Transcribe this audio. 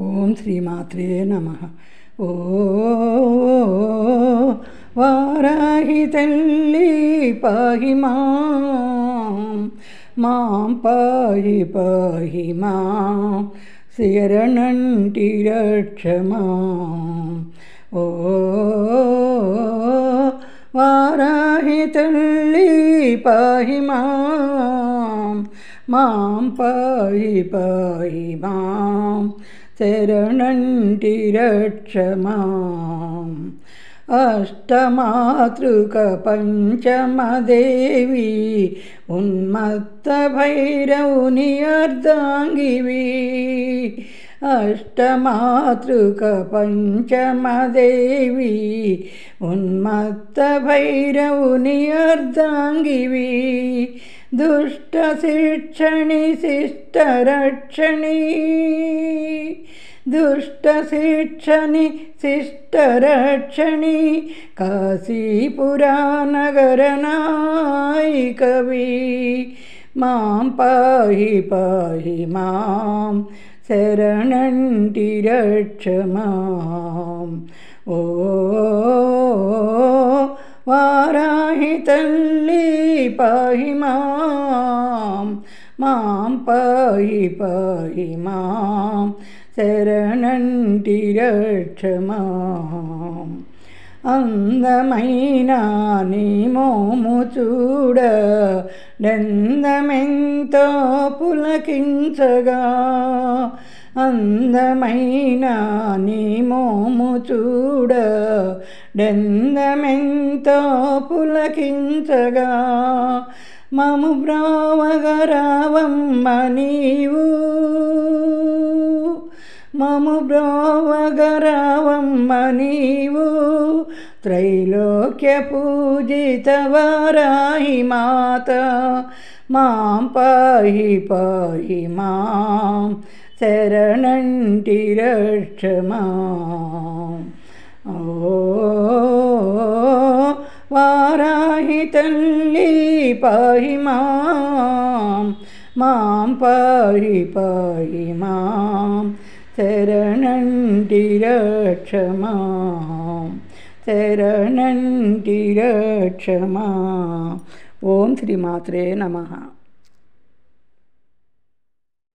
ఓం శ్రీమాత్రే నమః. ఓ వారాహి తల్లి పాహి మాం పాహి పాహి మాం శరణంటి రక్షమా. ఓ వారాహి తల్లి పాహి మాం పాహి పాహి మాం శరణంటి రక్షమా. అష్టమాతృక పంచమదేవి ఉన్మత్త భైరవుని అర్ధాంగివి. అష్టమాతృక పంచమదేవి ఉన్మత్త భైరవుని అర్ధాంగివి. దుష్ట శిక్షణి శిష్టరక్షణి దుష్ట శిక్షణి శిష్టరక్షణి కాశీపురానగర నాయికవి. మాం పాహి పాహి మాం శరణంటి రక్షమా. ఓ వారాహి తల్లి పాహి మాం పాహి పాహి మాం శరణంటి రక్షమా. అందమైన నీ మోము చూడ డెందమెంతో పులకించగా. అందమైన నీ మోము చూడ డెందమెంతో పులకించగా. మము బ్రోవగరావమ్మ నీవు మము బ్రోవగరావమ్మ నీవు. త్రైలోక్య పూజిత వారాహి మాత మాం పాహి పాహి మాం శరణంటి రక్షమా. ఓ వారాహి తల్లి పాహి మాం పాహి పాహి మాం శరణంటి రక్షమా. శరణంటి రక్షమా. ఓం శ్రీమాత్రే నమః.